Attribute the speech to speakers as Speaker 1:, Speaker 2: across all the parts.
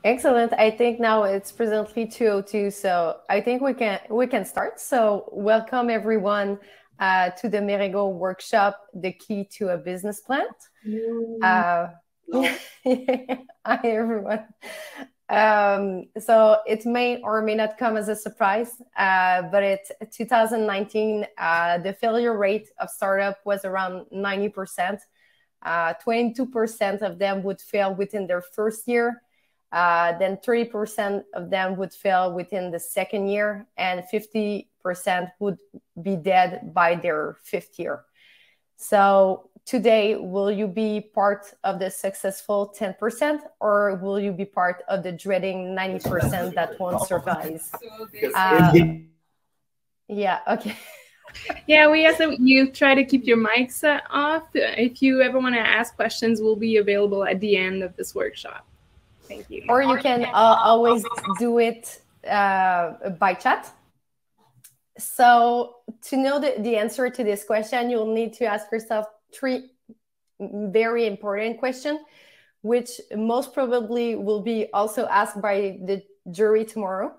Speaker 1: Excellent. I think now it's presently 2:02, so I think we can start. So welcome everyone to the Mirego workshop, The Key to a Business Plan. Hi everyone. So it may or may not come as a surprise, but it's 2019. The failure rate of startup was around 90%. 22% of them would fail within their first year. Then 30% of them would fail within the second year, and 50% would be dead by their fifth year. So today, will you be part of the successful 10%, or will you be part of the dreading 90% that won't survive? Yeah, okay.
Speaker 2: Yeah, we ask that you try to keep your mics off. If you ever want to ask questions, we'll be available at the end of this workshop. Thank you.
Speaker 1: Or you can always do it by chat. So to know the answer to this question, you'll need to ask yourself 3 very important questions, which most probably will be also asked by the jury tomorrow.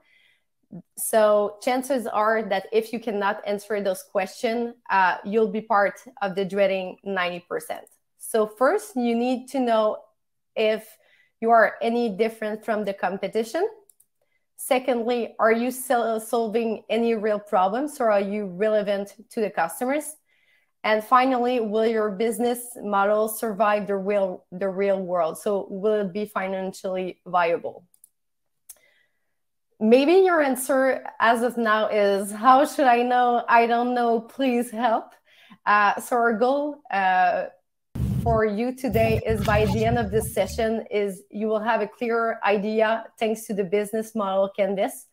Speaker 1: So chances are that if you cannot answer those questions, you'll be part of the dreading 90%. So first, you need to know if you are any different from the competition. Secondly, are you solving any real problems, or are you relevant to the customers? And finally, will your business model survive the real world? So will it be financially viable? Maybe your answer as of now is, how should I know? I don't know, please help. So our goal for you today is, by the end of this session, is you will have a clearer idea thanks to the business model canvas.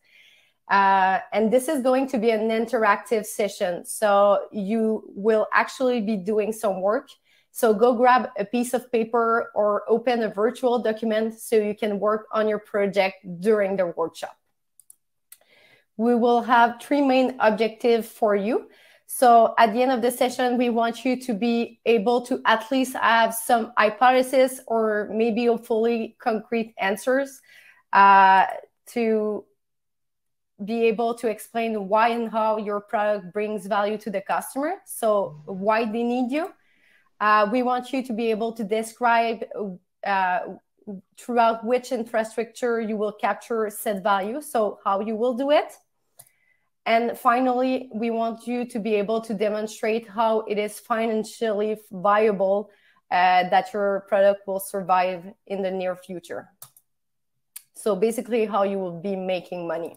Speaker 1: And this is going to be an interactive session. So you will actually be doing some work. So go grab a piece of paper or open a virtual document so you can work on your project during the workshop. We will have 3 main objectives for you. So at the end of the session, we want you to be able to at least have some hypothesis or maybe hopefully concrete answers to be able to explain why and how your product brings value to the customer. So why they need you. We want you to be able to describe throughout which infrastructure you will capture said value, so how you will do it. And finally, we want you to be able to demonstrate how it is financially viable that your product will survive in the near future. So basically, how you will be making money.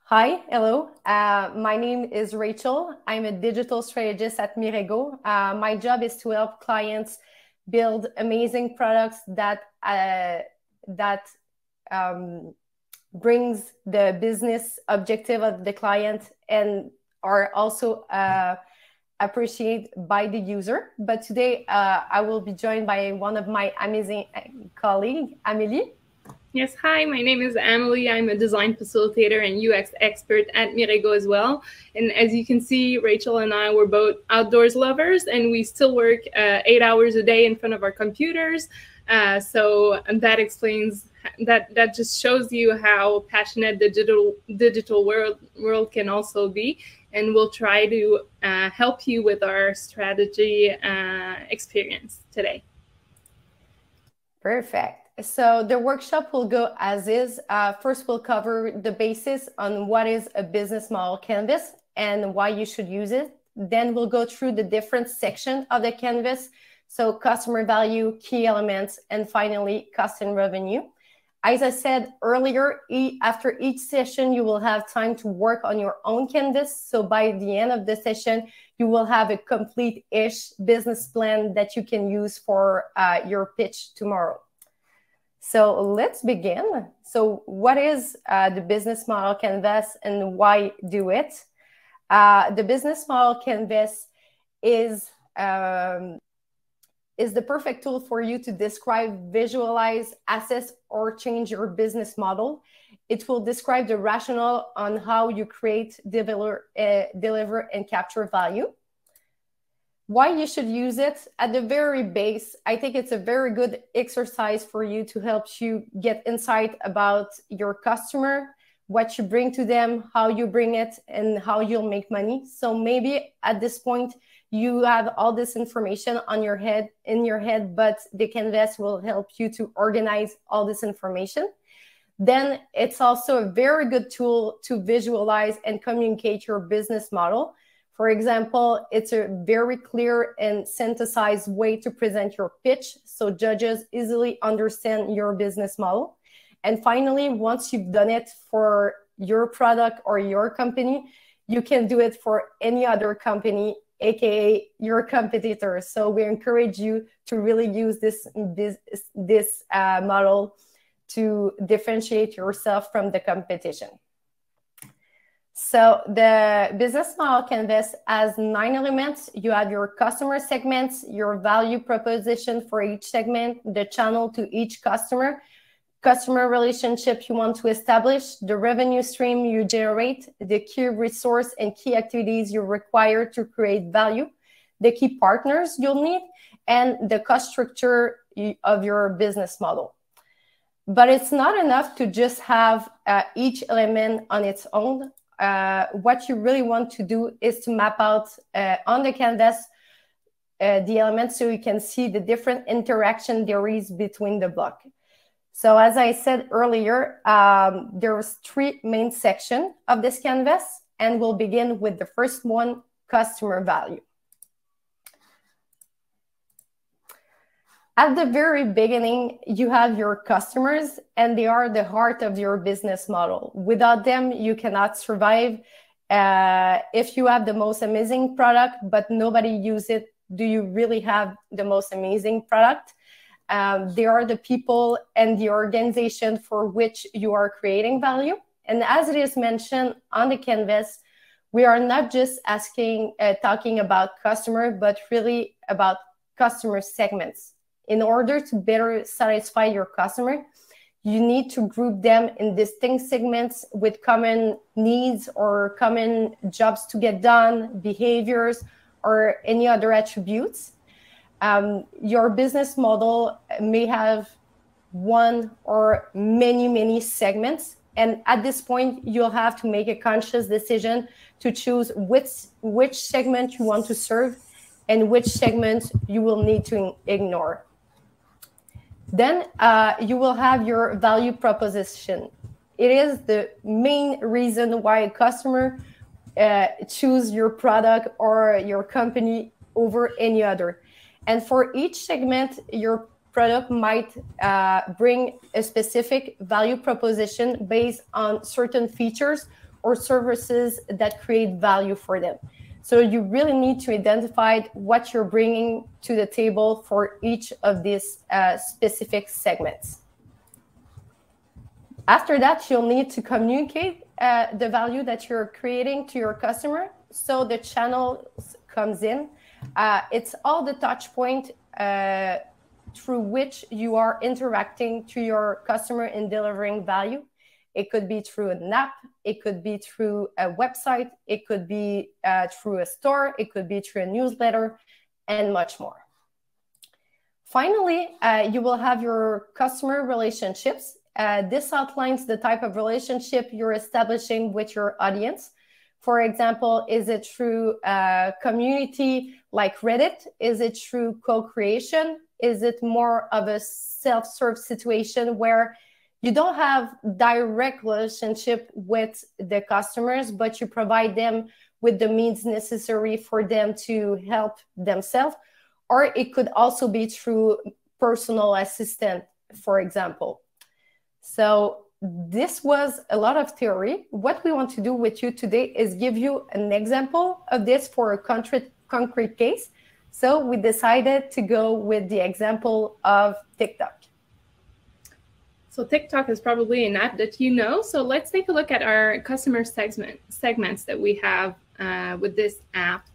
Speaker 1: Hi, hello. My name is Rachel. I'm a digital strategist at Mirego. My job is to help clients build amazing products that brings the business objective of the client and are also appreciated by the user. But today I will be joined by one of my amazing colleagues, Amélie.
Speaker 2: Yes, hi, my name is Amélie. I'm a design facilitator and UX expert at Mirego as well. And as you can see, Rachel and I were both outdoors lovers, and we still work 8 hours a day in front of our computers. So that explains, that just shows you how passionate the digital world can also be. And we'll try to help you with our strategy experience today.
Speaker 1: Perfect. So the workshop will go as is. First, we'll cover the basis on what is a business model canvas and why you should use it. Then we'll go through the different sections of the canvas. So customer value, key elements, and finally, cost and revenue. As I said earlier, after each session, you will have time to work on your own canvas. So by the end of the session, you will have a complete-ish business plan that you can use for your pitch tomorrow. So let's begin. So what is the business model canvas and why do it? The business model canvas is the perfect tool for you to describe, visualize, assess, or change your business model. It will describe the rationale on how you create, deliver, and capture value. Why you should use it? At the very base, I think it's a very good exercise for you to help you get insight about your customer, what you bring to them, how you bring it, and how you'll make money. So maybe at this point, you have all this information in your head, but the Canvas will help you to organize all this information. Then it's also a very good tool to visualize and communicate your business model. For example, it's a very clear and synthesized way to present your pitch, so judges easily understand your business model. And finally, once you've done it for your product or your company, you can do it for any other company, aka your competitors. So we encourage you to really use this model to differentiate yourself from the competition. So the business model Canvas has 9 elements. You have your customer segments, your value proposition for each segment, the channel to each customer relationship you want to establish, the revenue stream you generate, the key resource and key activities you require to create value, the key partners you'll need, and the cost structure of your business model. But it's not enough to just have each element on its own. What you really want to do is to map out on the Canvas the elements so you can see the different interaction there is between the block. So as I said earlier, there was 3 main sections of this Canvas, and we'll begin with the first one, customer value. At the very beginning, you have your customers, and they are the heart of your business model. Without them, you cannot survive. If you have the most amazing product, but nobody uses it, do you really have the most amazing product? They are the people and the organization for which you are creating value. And as it is mentioned on the Canvas, we are not just talking about customer, but really about customer segments. In order to better satisfy your customer, you need to group them in distinct segments with common needs or common jobs to get done, behaviors, or any other attributes. Your business model may have one or many segments. And at this point, you'll have to make a conscious decision to choose which segment you want to serve and which segment you will need to ignore. Then you will have your value proposition. It is the main reason why a customer choose your product or your company over any other. And for each segment, your product might bring a specific value proposition based on certain features or services that create value for them. So you really need to identify what you're bringing to the table for each of these specific segments. After that, you'll need to communicate the value that you're creating to your customer. So the channel comes in. It's all the touch point through which you are interacting to your customer in delivering value. It could be through an app, it could be through a website, it could be through a store, it could be through a newsletter, and much more. Finally, you will have your customer relationships. This outlines the type of relationship you're establishing with your audience. For example, is it through a community like Reddit? Is it through co-creation? Is it more of a self-serve situation where you don't have direct relationship with the customers, but you provide them with the means necessary for them to help themselves? Or it could also be through personal assistant, for example. So this was a lot of theory. What we want to do with you today is give you an example of this for a concrete case. So we decided to go with the example of TikTok.
Speaker 2: So TikTok is probably an app that you know. So let's take a look at our customer segments that we have with this app.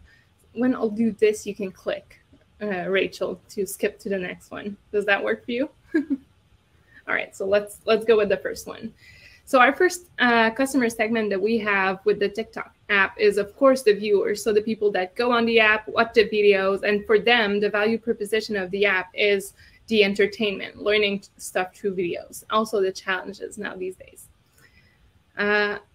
Speaker 2: When I'll do this, you can click, Rachel, to skip to the next one. Does that work for you? All right, so let's go with the first one. So our first customer segment that we have with the TikTok app is, of course, the viewers. So the people that go on the app, watch the videos, and for them, the value proposition of the app is the entertainment, learning stuff through videos. Also the challenges now these days.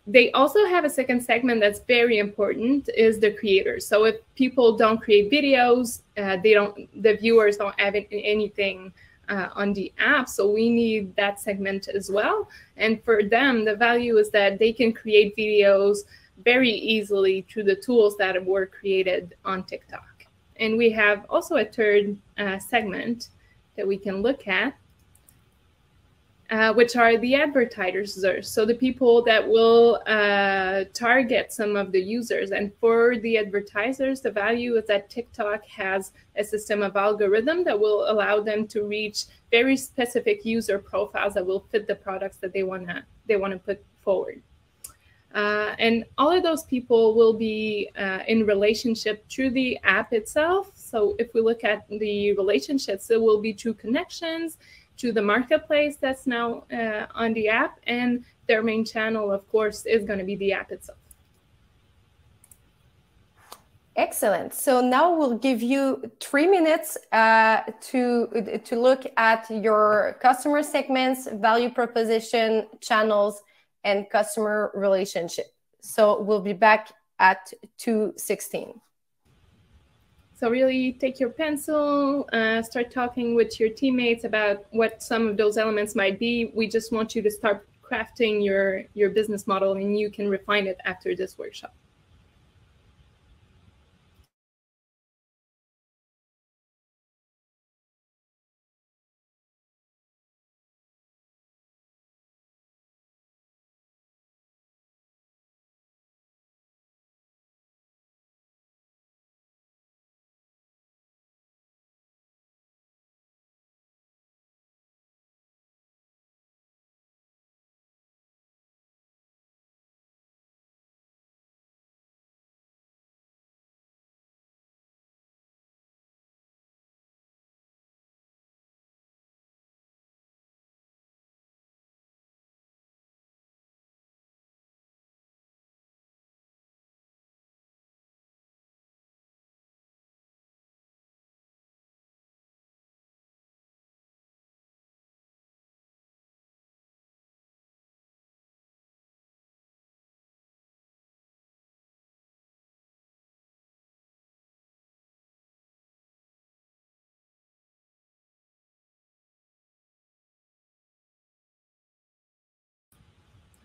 Speaker 2: They also have a second segment that's very important, is the creators. So if people don't create videos, the viewers don't have anything on the app. So we need that segment as well. And for them, the value is that they can create videos very easily through the tools that were created on TikTok. And we have also a third segment that we can look at, which are the advertisers. So the people that will target some of the users. And for the advertisers, the value is that TikTok has a system of algorithm that will allow them to reach very specific user profiles that will fit the products that they wanna put forward. And all of those people will be in relationship through the app itself. So if we look at the relationships, it will be through connections, to the marketplace that's now on the app, and their main channel, of course, is going to be the app itself.
Speaker 1: Excellent. So now we'll give you 3 minutes to look at your customer segments, value proposition, channels, and customer relationship. So we'll be back at 2:16.
Speaker 2: So really take your pencil, start talking with your teammates about what some of those elements might be. We just want you to start crafting your business model, and you can refine it after this workshop.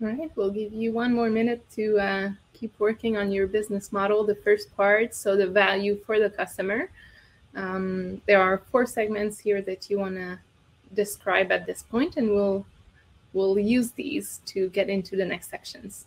Speaker 2: All right, we'll give you 1 more minute to keep working on your business model, the first part, so the value for the customer. There are 4 segments here that you want to describe at this point, and we'll use these to get into the next sections.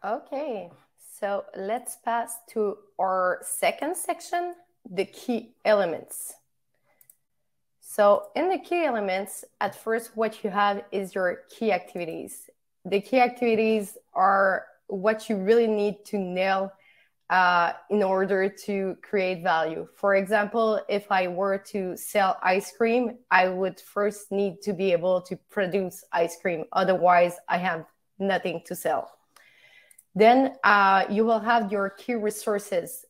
Speaker 1: Okay, so let's pass to our second section, the key elements. So in the key elements, at first, what you have is your key activities. The key activities are what you really need to nail in order to create value. For example, if I were to sell ice cream, I would first need to be able to produce ice cream. Otherwise, I have nothing to sell. Then you will have your key resources.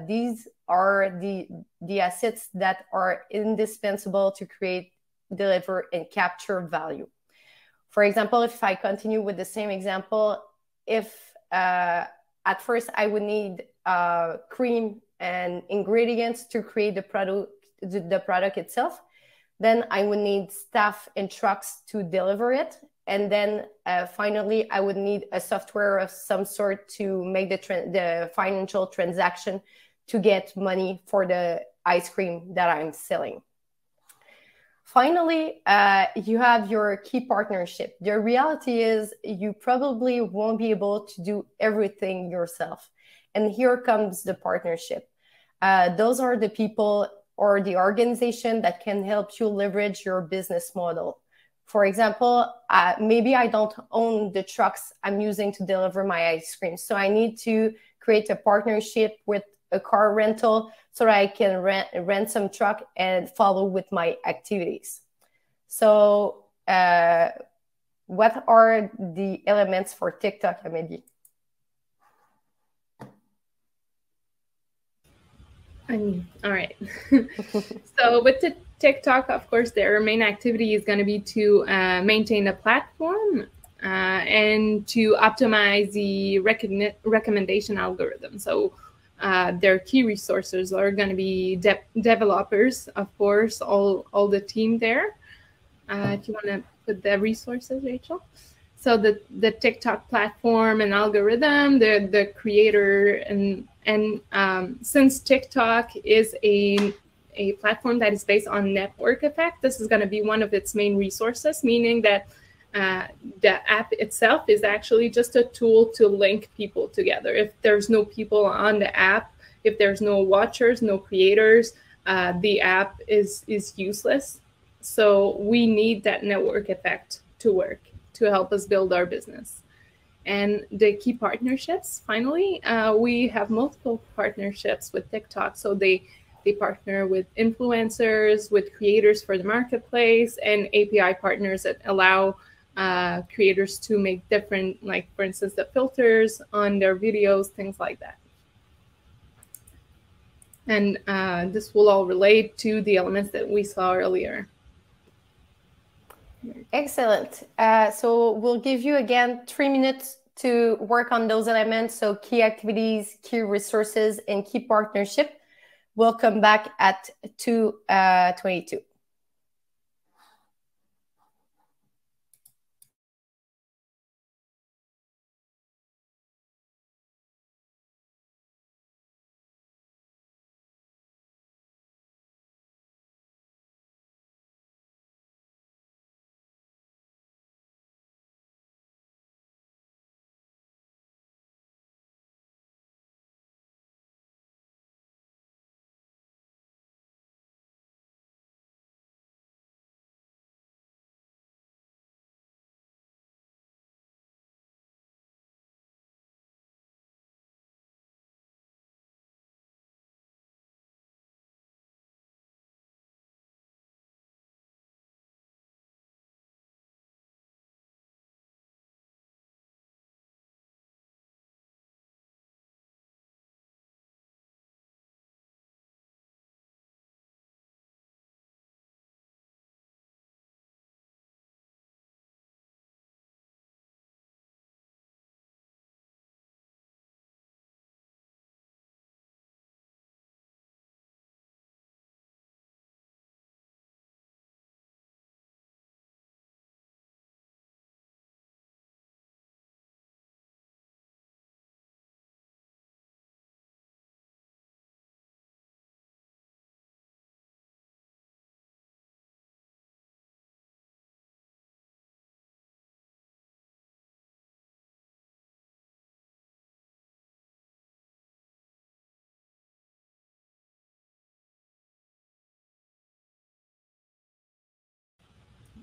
Speaker 1: These are the assets that are indispensable to create, deliver, and capture value. For example, if I continue with the same example, if at first I would need cream and ingredients to create the product itself, then I would need staff and trucks to deliver it. And then finally, I would need a software of some sort to make the financial transaction to get money for the ice cream that I'm selling. Finally, you have your key partnership. The reality is you probably won't be able to do everything yourself. And here comes the partnership. Those are the people or the organization that can help you leverage your business model. For example, maybe I don't own the trucks I'm using to deliver my ice cream. So I need to create a partnership with a car rental so that I can rent some truck and follow with my activities. So what are the elements for TikTok, Amélie?
Speaker 2: All right. So with the TikTok, of course, their main activity is going to be to maintain a platform and to optimize the recommendation algorithm. So their key resources are going to be developers, of course, all the team there. If you want to put the resources, Rachel. So the TikTok platform and algorithm, the creator, and since TikTok is a platform that is based on network effect, this is going to be one of its main resources, meaning that the app itself is actually just a tool to link people together. If there's no people on the app, if there's no watchers, no creators, the app is useless. So we need that network effect to work, to help us build our business. And the key partnerships, finally, we have multiple partnerships with TikTok. So they partner with influencers, with creators for the marketplace, and API partners that allow creators to make different, like, for instance, the filters on their videos, things like that. And this will all relate to the elements that we saw earlier.
Speaker 1: Excellent. So we'll give you again 3 minutes to work on those elements. So key activities, key resources, and key partnership. We'll come back at 2:22.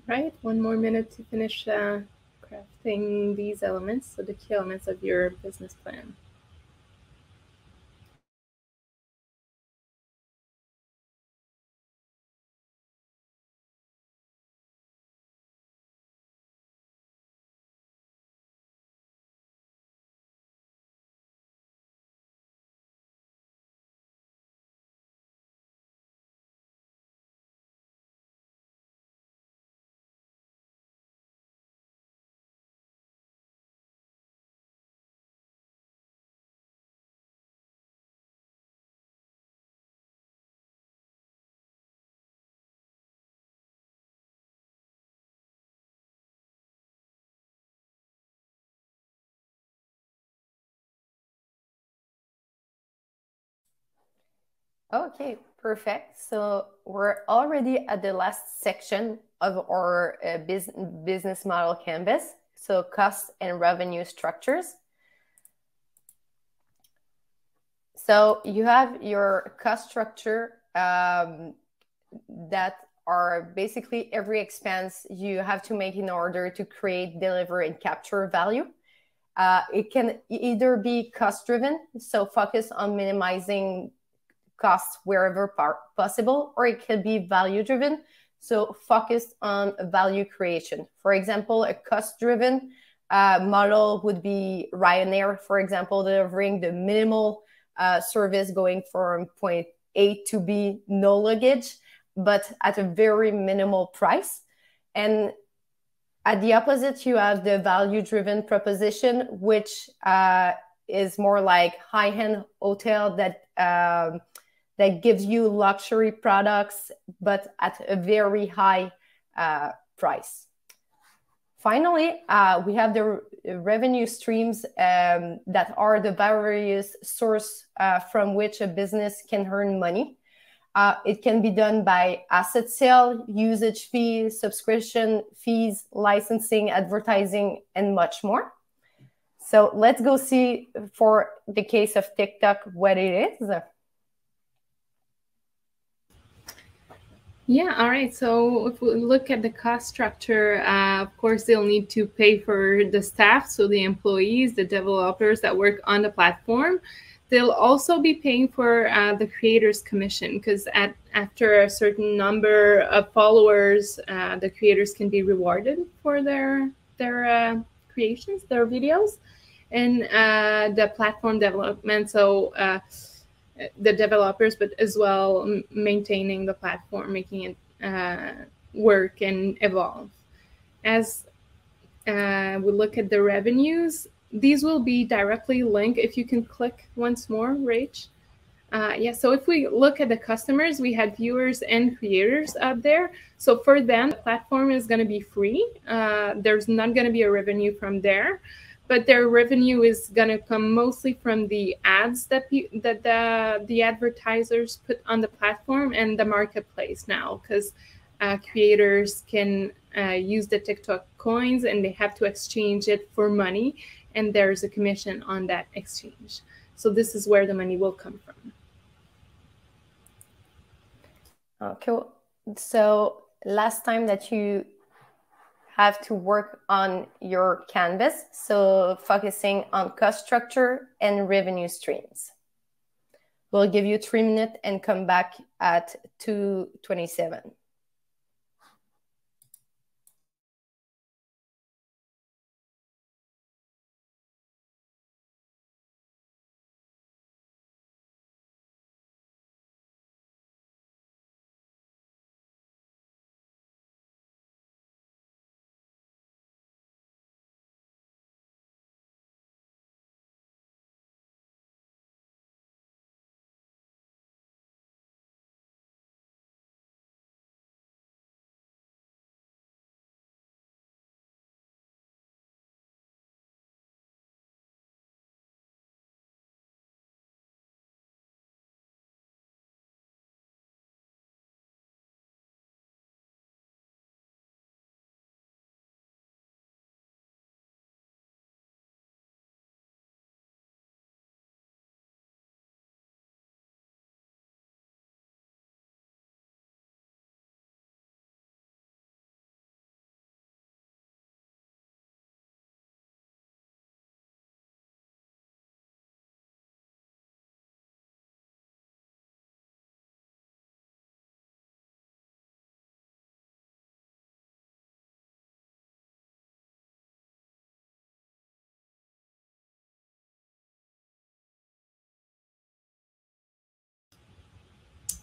Speaker 2: Right, 1 more minute to finish crafting these elements, so the key elements of your business plan.
Speaker 1: Okay, perfect. So we're already at the last section of our business model canvas. So cost and revenue structures. So you have your cost structure that are basically every expense you have to make in order to create, deliver, and capture value. It can either be cost driven, so focus on minimizing costs wherever possible, or it could be value driven, so focus on value creation. For example, a cost driven model would be Ryanair, for example, delivering the minimal service going from point A to B, no luggage, but at a very minimal price. And at the opposite, you have the value-driven proposition, which is more like high-end hotel that gives you luxury products, but at a very high price. Finally, we have the revenue streams that are the various sources from which a business can earn money. It can be done by asset sale, usage fees, subscription fees, licensing, advertising, and much more. So let's go see for the case of TikTok what it is.
Speaker 2: Yeah, all right. So if we look at the cost structure, of course, they'll need to pay for the staff, so the employees, the developers that work on the platform. They'll also be paying for the creators' commission, because after a certain number of followers, the creators can be rewarded for their creations, their videos, and the platform development. So the developers, but as well maintaining the platform, making it work and evolve. As we look at the revenues, these will be directly linked. If you can click once more, Rach. Yeah, so if we look at the customers, we had viewers and creators up there. So for them, the platform is going to be free. There's not going to be a revenue from there, but their revenue is going to come mostly from the ads that the advertisers put on the platform and the marketplace now, because creators can use the TikTok coins and they have to exchange it for money, and there's a commission on that exchange. So this is where the money will come from.
Speaker 1: Okay, so last time that you have to work on your canvas, so focusing on cost structure and revenue streams. We'll give you 3 minutes and come back at 2:27.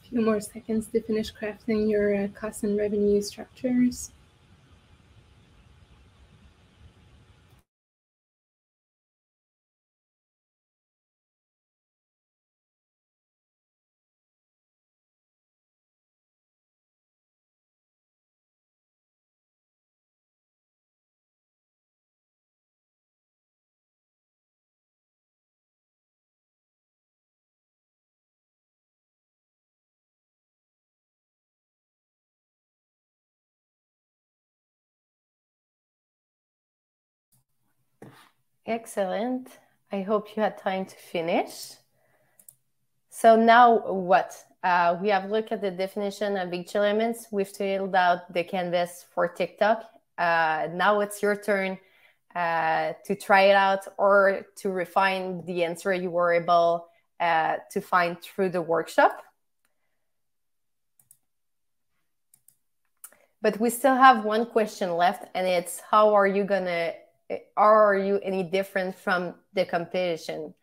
Speaker 2: A few more seconds to finish crafting your cost and revenue structures.
Speaker 1: Excellent. I hope you had time to finish. So now what? We have looked at the definition of each elements. We've filled out the canvas for TikTok. Now it's your turn to try it out or to refine the answer you were able to find through the workshop. But we still have one question left, and it's how are you any different from the competition?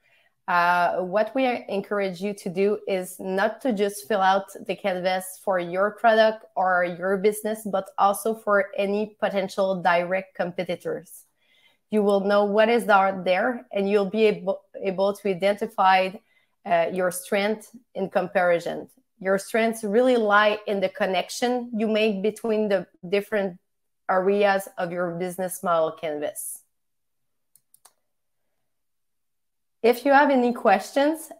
Speaker 1: What we encourage you to do is not to just fill out the canvas for your product or your business, but also for any potential direct competitors. You will know what is out there, and you'll be able to identify your strength in comparison. Your strengths really lie in the connection you make between the different areas of your business model canvas. If you have any questions,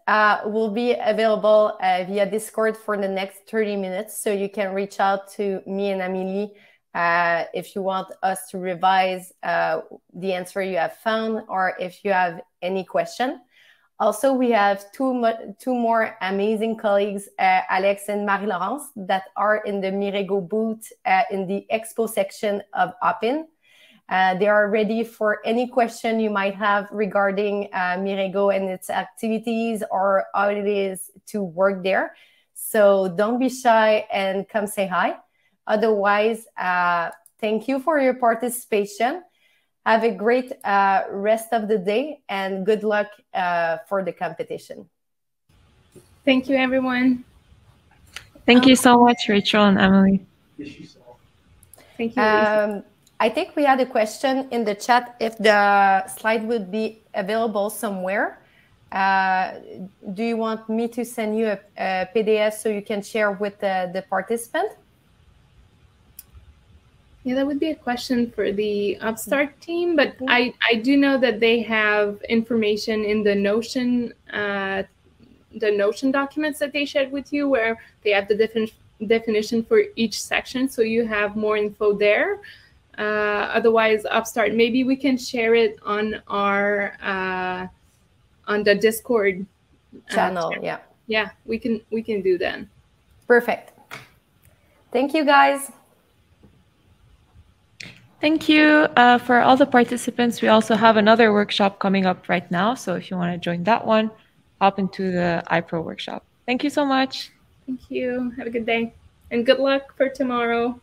Speaker 1: we'll be available via Discord for the next 30 minutes. So you can reach out to me and Amélie if you want us to revise the answer you have found, or if you have any question. Also, we have two more amazing colleagues, Alex and Marie-Laurence, that are in the Mirego booth in the expo section of Hopin. They are ready for any question you might have regarding Mirego and its activities or how it is to work there. So don't be shy and come say hi. Otherwise, thank you for your participation. Have a great rest of the day and good luck for the competition.
Speaker 2: Thank you, everyone.
Speaker 3: Thank you so much, Rachel and Amélie.
Speaker 2: Thank you.
Speaker 1: I think we had a question in the chat if the slide would be available somewhere. Do you want me to send you a PDF so you can share with the participant?
Speaker 2: Yeah, that would be a question for the Upstart team, but I do know that they have information in the Notion documents that they shared with you, where they have the definition for each section, so you have more info there. Otherwise, Upstart, maybe we can share it on our on the Discord
Speaker 1: channel.
Speaker 2: Yeah, we can do that.
Speaker 1: Perfect. Thank you, guys.
Speaker 3: Thank you for all the participants. We also have another workshop coming up right now. So if you want to join that one, hop into the iPro workshop. Thank you so much.
Speaker 2: Thank you. Have a good day. And good luck for tomorrow.